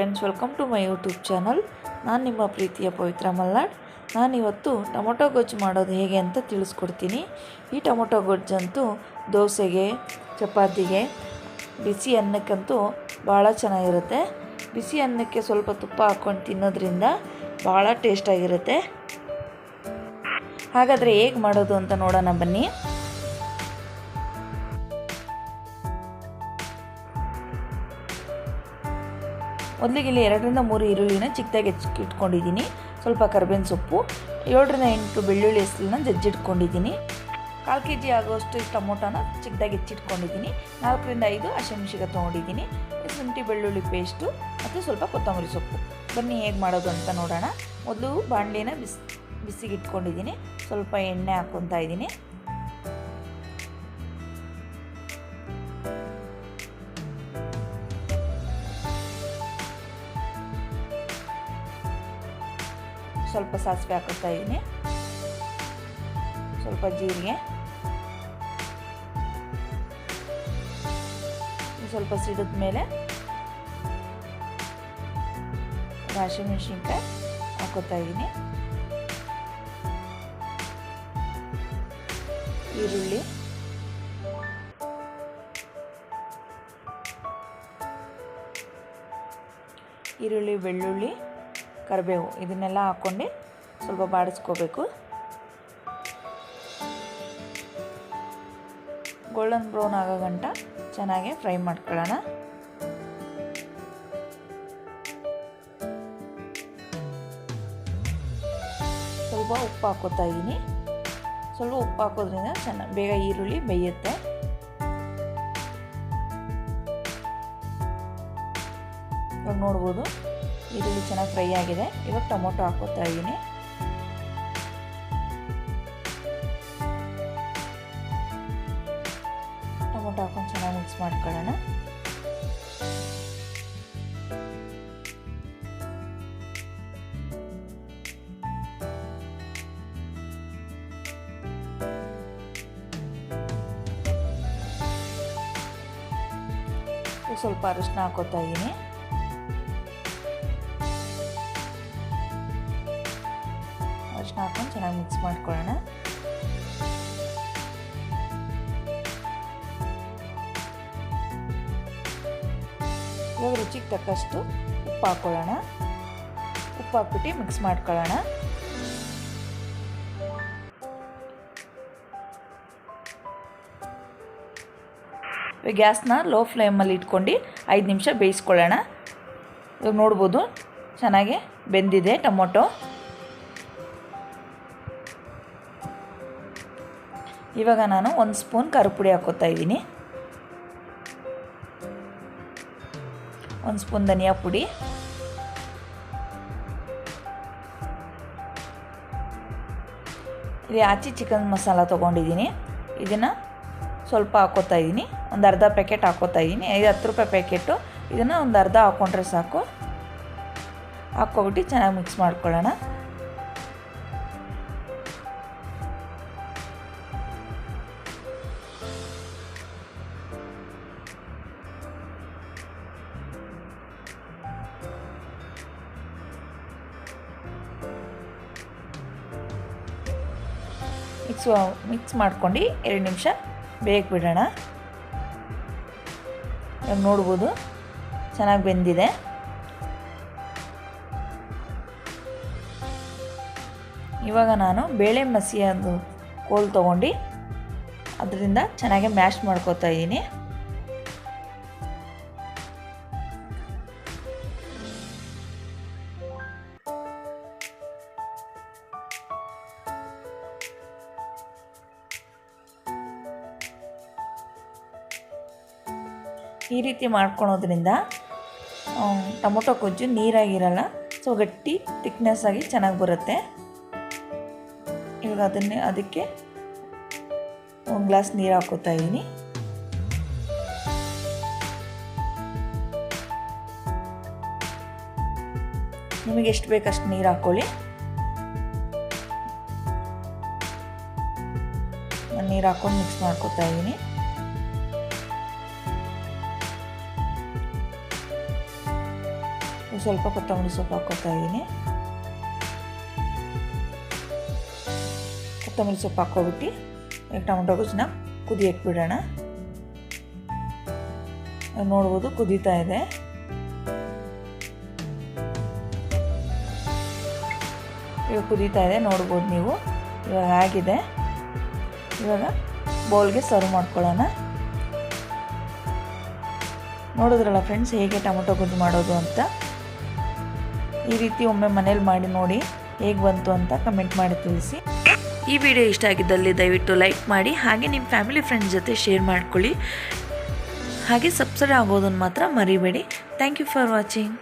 Friends, welcome to my YouTube channel. ನಾನು ನಿಮ್ಮ ಪ್ರೀತಿಯ ಪವಿತ್ರ ಮಲ್ನಾಡ್. ನಾನಿವತ್ತು ಟೊಮೊಟೊ ಗೊಜ್ಜು ಮಾಡೋದು ಹೇಗೆ ಅಂತ ತಿಳಿಸ್ಕೊಡ್ತೀನಿ. ಈ ಟೊಮೊಟೊ ಗೊಜ್ಜಂತೂ ದೋಸೆಗೆ, ಚಪಾತಿಗೆ, ಬಿಸಿ ಅನ್ನಕ್ಕಂತೂ ಭಾಳ ಚೆನ್ನಾಗಿರುತ್ತೆ. ಬಿಸಿ ಅನ್ನಕ್ಕೆ ಸ್ವಲ್ಪ ತುಪ್ಪ ಹಾಕ್ಕೊಂಡು ತಿನ್ನೋದ್ರಿಂದ ಭಾಳ ಟೇಸ್ಟಾಗಿರುತ್ತೆ. ಹಾಗಾದರೆ ಹೇಗೆ ಮಾಡೋದು ಅಂತ ನೋಡೋಣ ಬನ್ನಿ. ಮೊದಲಿಗೆ ಇಲ್ಲಿ 2 ರಿಂದ 3 ಈರುಳ್ಳಿನ ಚಿಕ್ಕದಾಗಿ ಇಟ್ಕೊಂಡಿದ್ದೀನಿ. ಸ್ವಲ್ಪ ಕರಿಬೇವಿನ ಸೊಪ್ಪು, 7 ರಿಂದ 8 ಬೆಳ್ಳುಳ್ಳಿ ಹೆಸರನ್ನ ಜಜ್ಜಿಟ್ಕೊಂಡಿದ್ದೀನಿ. 1/4 kg ಆಗುವಷ್ಟು ಟೊಮೊಟೊನ ಚಿಕ್ಕದಾಗಿ ಹೆಚ್ಚಿಟ್ಕೊಂಡಿದ್ದೀನಿ. 4 ರಿಂದ 5 ಹಸಿಮೆಣಸಿನಕಾಯಿ ತೊಗೊಂಡಿದ್ದೀನಿ. ಶುಂಠಿ ಬೆಳ್ಳುಳ್ಳಿ ಪೇಸ್ಟು ಮತ್ತು ಸ್ವಲ್ಪ ಕೊತ್ತಂಬರಿ ಸೊಪ್ಪು. ಬನ್ನಿ ಹೇಗೆ ಮಾಡೋದು ಅಂತ ನೋಡೋಣ. ಮೊದಲು ಬಾಣಲಿನ ಬಿಸಿಗೆ ಇಟ್ಕೊಂಡಿದ್ದೀನಿ. ಸ್ವಲ್ಪ ಎಣ್ಣೆ ಹಾಕ್ಕೊತಾ ಇದ್ದೀನಿ. ಸ್ವಲ್ಪ ಸಾಸಿವೆ ಹಾಕುತ್ತಾ ಇದ್ದೀನಿ. ಸ್ವಲ್ಪ ಜೀರಿಗೆ, ಸ್ವಲ್ಪ ಸಿಡಿದ ಮೇಲೆ ಹಸಿಮೆಣಸಿನಕಾಯಿ ಹಾಕುತ್ತಾ ಇದ್ದೀನಿ. ಈರುಳ್ಳಿ, ಬೆಳ್ಳುಳ್ಳಿ, ಕರಿಬೇವು ಇದನ್ನೆಲ್ಲ ಹಾಕ್ಕೊಂಡು ಸ್ವಲ್ಪ ಬಾಡಿಸ್ಕೋಬೇಕು. ಗೋಲ್ಡನ್ ಬ್ರೌನ್ ಆಗೋ ಗಂಟ ಚೆನ್ನಾಗಿ ಫ್ರೈ ಮಾಡ್ಕೊಳ್ಳೋಣ. ಸ್ವಲ್ಪ ಉಪ್ಪು ಹಾಕೋತಾ ಇದ್ದೀನಿ. ಸ್ವಲ್ಪ ಉಪ್ಪು ಹಾಕೋದ್ರಿಂದ ಚೆನ್ನಾಗಿ ಬೇಗ ಈರುಳ್ಳಿ ಬೇಯುತ್ತೆ. ಇವಾಗ ನೋಡ್ಬೋದು ಈರುಳ್ಳಿ ಚೆನ್ನಾಗಿ ಫ್ರೈ ಆಗಿದೆ. ಇವಾಗ ಟೊಮೊಟೊ ಹಾಕೋತಾ ಇದ್ದೀನಿ. ಟೊಮೊಟೊ ಹಾಕೊಂಡು ಚೆನ್ನಾಗಿ ಮಿಕ್ಸ್ ಮಾಡ್ಕೊಳ್ಳೋಣ. ಸ್ವಲ್ಪ ಅರಿಶಿನ ಹಾಕೋತಾ ಇದ್ದೀನಿ. ಅರಿಶಿನ ಹಾಕೊಂಡು ಚೆನ್ನಾಗಿ ಮಿಕ್ಸ್ ಮಾಡ್ಕೊಳ್ಳೋಣ. ಇವಾಗ ರುಚಿಗೆ ತಕ್ಕಷ್ಟು ಉಪ್ಪು ಹಾಕೊಳ್ಳೋಣ. ಉಪ್ಪು ಹಾಕ್ಬಿಟ್ಟು ಮಿಕ್ಸ್ ಮಾಡ್ಕೊಳ್ಳೋಣ. ಗ್ಯಾಸ್ನ ಲೋ ಫ್ಲೇಮಲ್ಲಿ ಇಟ್ಕೊಂಡು 5 ನಿಮಿಷ ಬೇಯಿಸ್ಕೊಳ್ಳೋಣ. ಇವಾಗ ನೋಡ್ಬೋದು ಚೆನ್ನಾಗಿ ಬೆಂದಿದೆ ಟೊಮೊಟೊ. ಇವಾಗ ನಾನು 1 ಸ್ಪೂನ್ ಖಾರದ ಪುಡಿ ಹಾಕೋತಾ ಇದ್ದೀನಿ. 1 ಸ್ಪೂನ್ ಧನಿಯಾ ಪುಡಿ, ಇಲ್ಲಿ ಆಚಿ ಚಿಕನ್ ಮಸಾಲ ತೊಗೊಂಡಿದ್ದೀನಿ. ಇದನ್ನು ಸ್ವಲ್ಪ ಹಾಕೋತಾ ಇದ್ದೀನಿ. ಒಂದು ಅರ್ಧ ಪ್ಯಾಕೆಟ್ ಹಾಕೋತಾ ಇದ್ದೀನಿ. 10 ರೂಪಾಯಿ ಪ್ಯಾಕೆಟು. ಇದನ್ನು ಒಂದು ಅರ್ಧ ಹಾಕ್ಕೊಂಡ್ರೆ ಸಾಕು. ಹಾಕ್ಕೊಬಿಟ್ಟು ಚೆನ್ನಾಗಿ ಮಿಕ್ಸ್ ಮಾಡ್ಕೊಳ್ಳೋಣ. ಮಿಕ್ಸ್ ಮಾಡ್ಕೊಂಡು 2 ನಿಮಿಷ ಬೇಯಕ್ಕೆ ಬಿಡೋಣ. ಇವಾಗ ನೋಡ್ಬೋದು ಚೆನ್ನಾಗಿ ಬೆಂದಿದೆ. ಇವಾಗ ನಾನು ಬೇಳೆ ಮಸಿಯೋದು ಕೋಲು ತೊಗೊಂಡು ಅದರಿಂದ ಚೆನ್ನಾಗಿ ಮ್ಯಾಶ್ ಮಾಡ್ಕೋತಾ ಇದ್ದೀನಿ. ಈ ರೀತಿ ಮಾಡ್ಕೊಳೋದ್ರಿಂದ ಟೊಮೊಟೊ ಗೊಜ್ಜು ನೀರಾಗಿರಲ್ಲ. ಸೊ ಗಟ್ಟಿ ಥಿಕ್ನೆಸ್ ಆಗಿ ಚೆನ್ನಾಗಿ ಬರುತ್ತೆ. ಇವಾಗ ಅದಕ್ಕೆ 1 ಗ್ಲಾಸ್ ನೀರು ಹಾಕೋತಾ ಇದ್ದೀನಿ. ನಿಮಗೆ ಎಷ್ಟು ಬೇಕಷ್ಟು ನೀರು ಹಾಕ್ಕೊಳ್ಳಿ. ನೀರು ಹಾಕ್ಕೊಂಡು ಮಿಕ್ಸ್ ಮಾಡ್ಕೋತಾ ಇದ್ದೀನಿ. ಸ್ವಲ್ಪ ಕೊತ್ತಂಬರಿ ಸೊಪ್ಪು ಹಾಕ್ಕೊತಾ ಇದ್ದೀನಿ. ಕೊತ್ತಂಬರಿ ಸೊಪ್ಪು ಹಾಕ್ಕೊಬಿಟ್ಟು ಈಗ ಟೊಮೊಟೊ ಗೊಜ್ಜನ್ನ ಕುದಿಯಕ್ಕೆ ಬಿಡೋಣ. ನೋಡ್ಬೋದು ಕುದೀತಾ ಇದೆ. ಇವಾಗ ಕುದೀತಾ ಇದೆ ನೋಡ್ಬೋದು ನೀವು. ಇವಾಗ ಆಗಿದೆ. ಇವಾಗ ಬೌಲ್ಗೆ ಸರ್ವ್ ಮಾಡ್ಕೊಳ್ಳೋಣ. ನೋಡಿದ್ರಲ್ಲ ಫ್ರೆಂಡ್ಸ್ ಹೇಗೆ ಟೊಮೊಟೊ ಗೊಜ್ಜು ಮಾಡೋದು ಅಂತ. ಈ ರೀತಿ ಒಮ್ಮೆ ಮನೇಲಿ ಮಾಡಿ ನೋಡಿ ಹೇಗೆ ಬಂತು ಅಂತ ಕಮೆಂಟ್ ಮಾಡಿ ತಿಳಿಸಿ. ಈ ವಿಡಿಯೋ ಇಷ್ಟ ಆಗಿದ್ದಲ್ಲಿ ದಯವಿಟ್ಟು ಲೈಕ್ ಮಾಡಿ, ಹಾಗೆ ನಿಮ್ಮ ಫ್ಯಾಮಿಲಿ ಫ್ರೆಂಡ್ಸ್ ಜೊತೆ ಶೇರ್ ಮಾಡ್ಕೊಳ್ಳಿ. ಹಾಗೆ ಸಬ್ಸ್ಕ್ರೈಬ್ ಆಗೋದನ್ನು ಮಾತ್ರ ಮರಿಬೇಡಿ. Thank you for watching.